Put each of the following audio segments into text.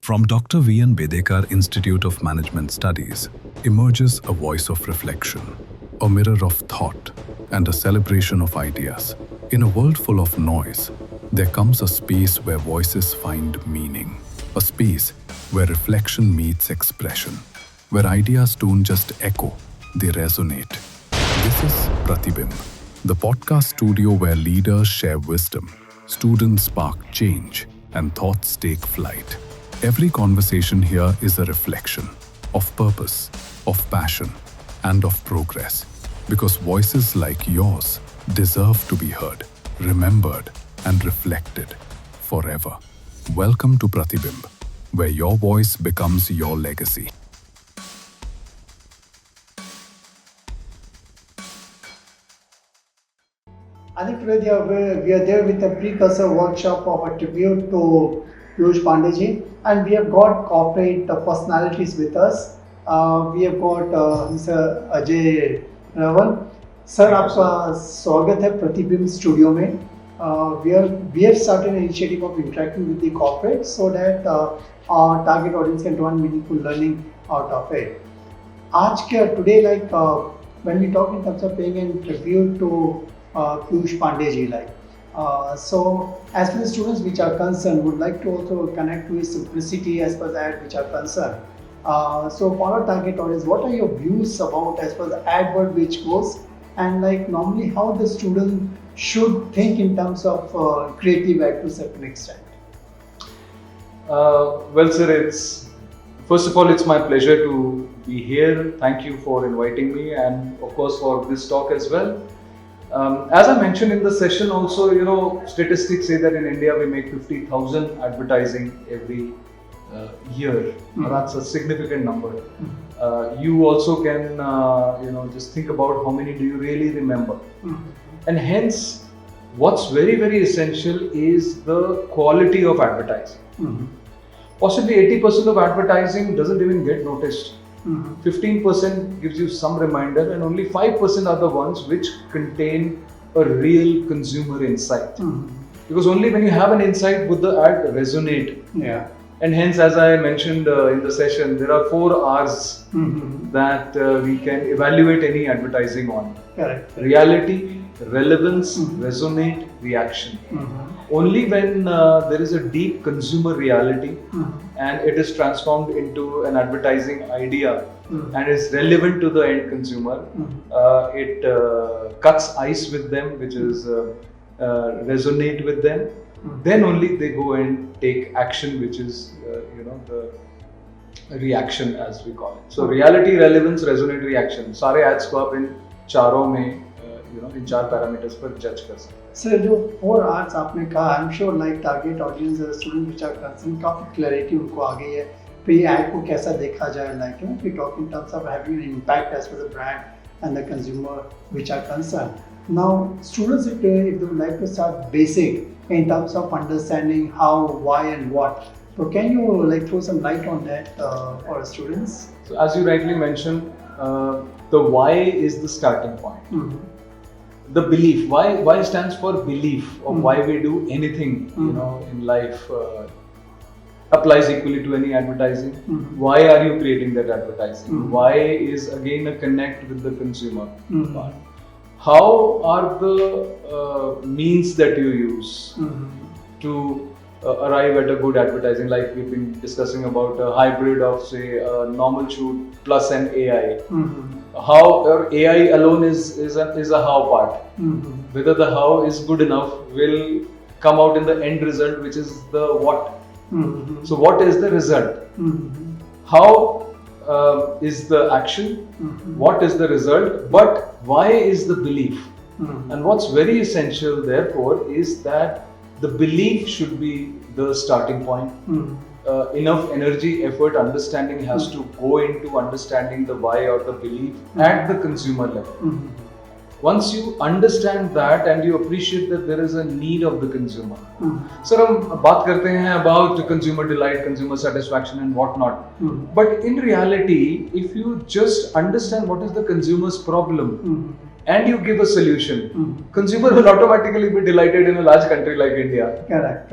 From Dr. V.N.Bedekar Institute of Management Studies emerges a voice of reflection, a mirror of thought, and a celebration of ideas. In a world full of noise, there comes a space where voices find meaning, a space where reflection meets expression, where ideas don't just echo, they resonate. This is Pratibimb, the podcast studio where leaders share wisdom, students spark change, and thoughts take flight. Every conversation here is a reflection of purpose, of passion, and of progress. Because voices like yours deserve to be heard, remembered, and reflected forever. Welcome to Pratibimb, where your voice becomes your legacy. I think today we are there with a precursor workshop of a tribute to Piyush Pande ji, and we have got corporate personalities with us. We have got Mr. Ajay Rawal. Sir, आपका स्वागत है प्रतिबिंब studio में. We have started an initiative of interacting with the corporate so that our target audience can draw meaningful learning out of it. Today, when we talk in terms of paying a tribute to Piyush Pande ji, so as for the students which are concerned, would like to also connect to his simplicity as per that which are concerned. So for our target audience, what are your views about as per the ad word which goes, and normally how the student should think in terms of creative act to a certain extent? Well, sir, first of all, it's my pleasure to be here. Thank you for inviting me, and of course for this talk as well. As I mentioned in the session also, statistics say that in India we make 50,000 advertising every year. That's a significant number. You also can, just think about how many do you really remember. And hence, what's very, very essential is the quality of advertising. Possibly 80% of advertising doesn't even get noticed. 15% gives you some reminder, and only 5% are the ones which contain a real consumer insight. Because only when you have an insight would the ad resonate. Yeah. And hence, as I mentioned in the session, there are 4 R's that we can evaluate any advertising on. Correct. Reality, relevance, resonate, reaction. Only when there is a deep consumer reality and it is transformed into an advertising idea and is relevant to the end consumer, it cuts ice with them, which is resonate with them. Then only they go and take action, which is the reaction as we call it. So reality, relevance, resonate, reaction. सारे ads को आप इन चारों में इन 4 parameters पर judge कर सकते हैं. Sir, जो 4 R's आपने कहा, I'm sure target audience student which are concerned, काफी clarity उनको आ गई है. फिर ये ad को कैसा देखा जाए, we talk in terms of having an impact as for the brand and the consumer which are concerned. Now, students, if they would like to start basic in terms of understanding how, why, and what, so can you throw some light on that for students? So, as you rightly mentioned, the why is the starting point. The belief, why stands for belief of why we do anything in life applies equally to any advertising. Why are you creating that advertising? Why is again a connect with the consumer part. How are the means that you use to arrive at a good advertising, like we've been discussing about a hybrid of say a normal shoot plus an AI. How AI alone is a how part. Whether the how is good enough will come out in the end result, which is the what. So what is the result? How is the action? What is the result? But why is the belief? And what's very essential therefore is that the belief should be the starting point. Enough energy, effort, understanding has to go into understanding the why or the belief at the consumer level. Once you understand that and you appreciate that there is a need of the consumer. Sir, हम बात करते हैं about consumer delight, consumer satisfaction and whatnot. But in reality, if you just understand what is the consumer's problem and you give a solution, consumer will automatically be delighted in a large country like India. Correct.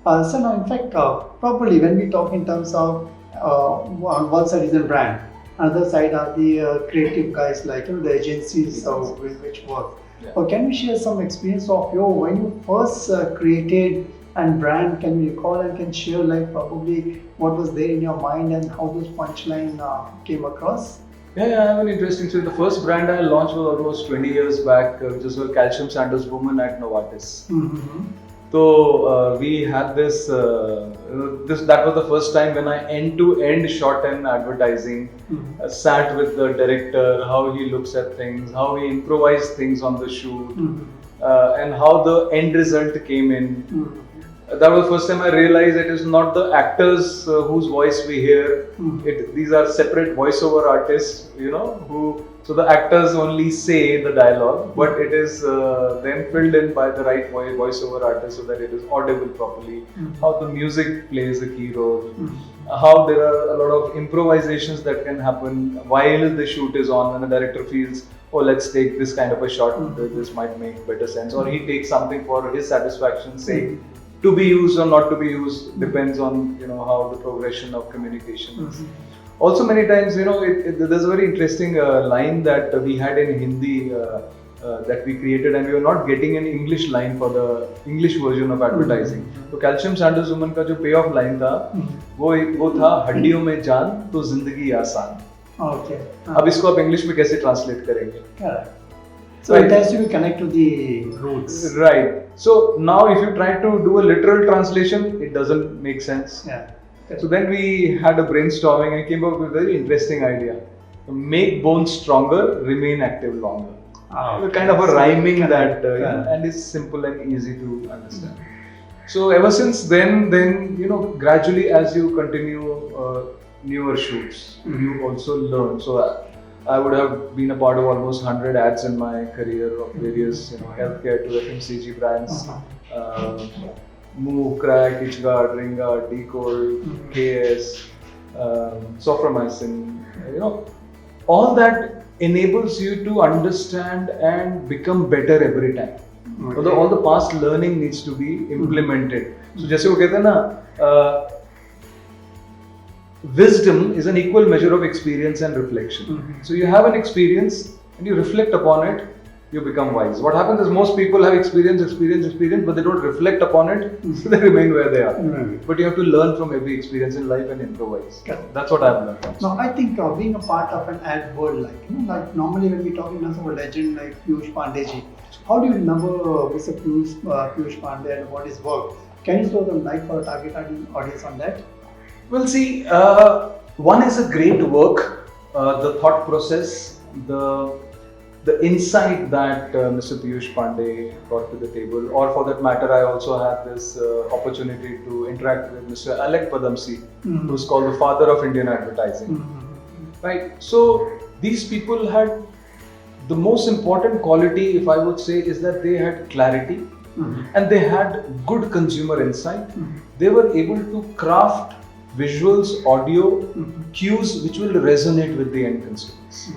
So now, in fact, probably when we talk in terms of on one side is the brand, another side are the creative guys like the agencies with which work. Yeah. Can you share some experience of your when you first created and brand? Can you recall and can share like probably what was there in your mind and how those punchline came across? Yeah, I have an interesting story. The first brand I launched was almost 20 years back, which was a calcium sandals woman at Novartis. Mm-hmm. So we had this. That was the first time when I end-to-end shot in advertising. Mm-hmm. Sat with the director, how he looks at things, how he improvised things on the shoot, and how the end result came in. Mm-hmm. That was the first time I realized it is not the actors whose voice we hear. These are separate voiceover artists, so the actors only say the dialogue, but it is then filled in by the right voiceover artist so that it is audible properly. How the music plays a key role. How there are a lot of improvisations that can happen while the shoot is on, and the director feels, oh, let's take this kind of a shot, this might make better sense, or he takes something for his satisfaction, say to be used or not to be used, depends on how the progression of communication is. Also, many times there's a very interesting line that we had in Hindi that we created, and we were not getting an English line for the English version of advertising. So calcium sandals woman का जो payoff line था, वो था हड्डियों में जान तो जिंदगी आसान. Okay. अब इसको आप English में कैसे translate करेंगे? Correct. So it has to be connected to the roots. Right. So now if you try to do a literal translation, it doesn't make sense. Yeah. So then we had a brainstorming and came up with a very interesting idea. Make bones stronger, remain active longer. Kind of a rhyming that and is simple and easy to understand. So ever since then, gradually as you continue newer shoots, you also learn. So I would have been a part of almost 100 ads in my career of various healthcare to FMCG brands. Move, Crack, Itchguard, Ringguard, Decode, KS, Soframycin, all that enables you to understand and become better every time. Okay. Although all the past learning needs to be implemented. So, जैसे वो कहते हैं ना, wisdom is an equal measure of experience and reflection. So you have an experience and you reflect upon it, you become wise. What happens is most people have experience, but they don't reflect upon it, so they remain where they are. But you have to learn from every experience in life and improvise. That's what I've learned. Now, I think being a part of an ad world, like normally when we talk in terms of a legend like Piyush Pande ji, how do you remember Mr. Piyush Pande and what his work? Can you throw some light for a target audience on that? Well, see, one is a great work, the thought process, the insight that Mr. Piyush Pande brought to the table, or for that matter, I also had this opportunity to interact with Mr. Alec Padamsee, who's called the father of Indian advertising. Right? So these people had the most important quality, if I would say, is that they had clarity and they had good consumer insight. They were able to craft visuals, audio, cues which will resonate with the end consumers.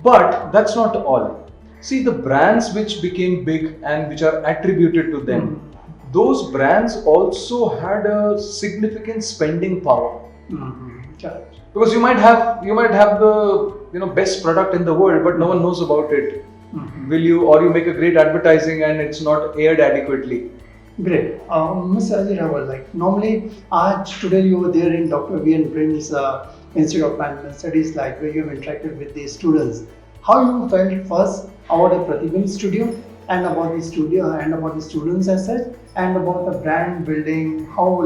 But that's not all. See, the brands which became big and which are attributed to them, those brands also had a significant spending power. Because you might have the best product in the world, but no one knows about it. Will you, or you make a great advertising and it's not aired adequately? Great. Mr. Ajay Rawal, normally, today you were there in Dr. V.N.Bedekar Institute of Management Studies, where you have interacted with the students. How you felt first about the Pratibim studio and about the studio and about the students as such, and about the brand building, how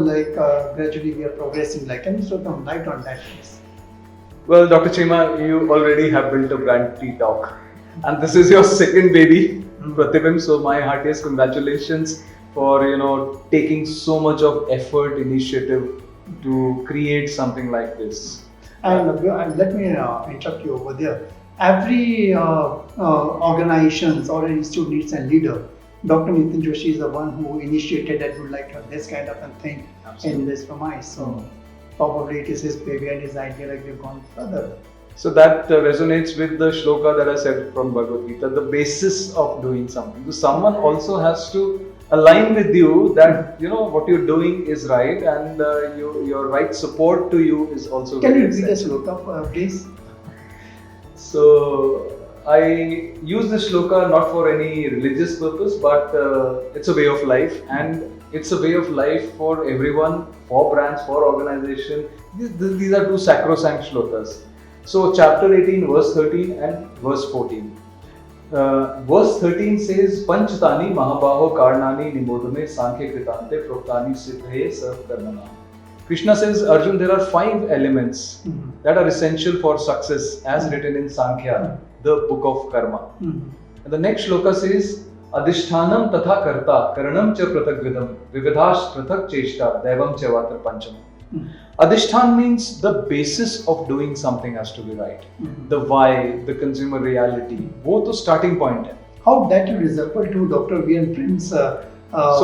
gradually we are progressing. Can you throw some light on that, please? Well, Dr. Cheema, you already have built a brand ttalk, and this is your second baby, Pratibim. So my heartiest congratulations for taking so much of effort, initiative to create something like this. And let me interrupt you over there. Every organizations or institute needs a leader. Dr. Nitin Joshi is the one who initiated that would this kind of a thing. Absolutely. In this premise. So probably it is his baby and his idea they've gone further. So that resonates with the shloka that I said from Bhagavad Gita, the basis of doing something. So someone also has to align with you that what you're doing is right, and your right support to you is also Can very you read the essential. shloka, please? So I use this shloka not for any religious purpose, but it's a way of life, and it's a way of life for everyone, for brands, for organization. These are two sacrosanct shlokas. So chapter 18, verse 13 and verse 14. Verse 13 says, Panchtani Mahabaho Karnani Nimodame Sankhya Kritante Proktani Siddhaye Sarv Karmana. Krishna says, Arjun, there are 5 elements that are essential for success as written in Sankhya, the book of karma. And the next shloka says, Adhishthanam tatha karta karanam cha pratagvidam vividhash prathak cheshta devam cha vatra pancham. Adhishthan means the basis of doing something has to be right. The why, the consumer reality, both the starting point. How that will resemble to Dr. V.N.Bedekar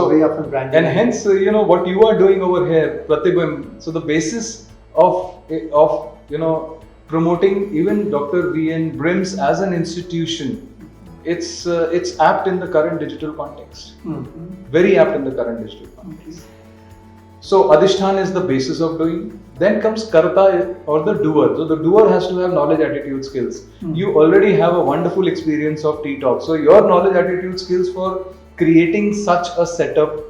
way of branding. And hence, what you are doing over here, Pratibim. So the basis of promoting even Dr. V.N.Bedekar as an institution, it's apt in the current digital context. Very apt in the current digital context. So Adhishthan is the basis of doing. Then comes Karta or the doer. So the doer has to have knowledge, attitude, skills. You already have a wonderful experience of ttalk. So your knowledge, attitude, skills for creating such a setup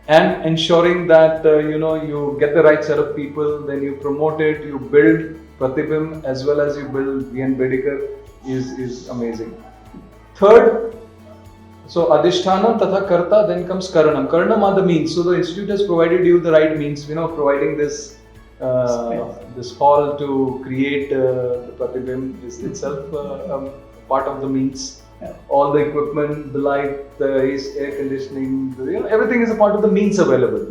and ensuring that you get the right set of people, then you promote it, you build Pratibim as well as you build V.N.Bedekar is amazing. Third, so Adhishthanam tatha karta, then comes Karanam. Karanam are the means. So the institute has provided you the right means, providing this hall to create the Pratibim is itself part of the means. All the equipment, the light, the air conditioning, everything is a part of the means available.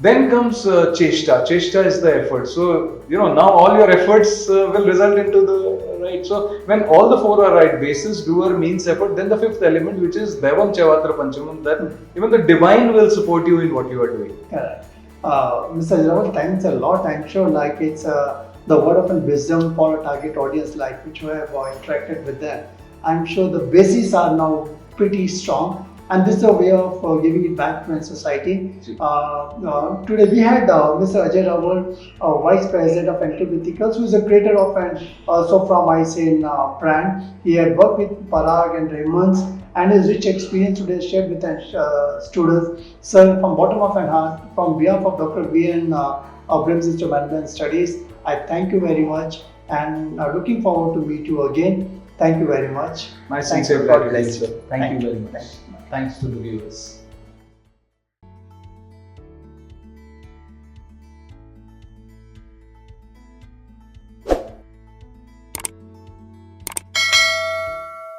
Then comes Cheshta. Cheshta is the effort. So, now all your efforts will result into the right. So, when all the 4 are right, basis, doer, means, effort, then the 5th element, which is Devam Chavatra Panchamam, that even the divine will support you in what you are doing. Correct. Mr. Ajay Rawal, thanks a lot. I'm sure it's the word of wisdom for a target audience which we have interacted with them. I'm sure the bases are now pretty strong. And this is a way of giving it back to the society. Today we had Mr. Ajay Rawal, Vice President of Encube, who is a creator of an brand. He had worked with Parag and Raymond's, and his rich experience today shared with students. Sir, from bottom of my heart, from behalf of Dr. V.N.Bedekar Institute of Management Studies, I thank you very much, and looking forward to meet you again. Thank you very much. My sincere gratitude, sir. Thank you very much. Thanks to the viewers.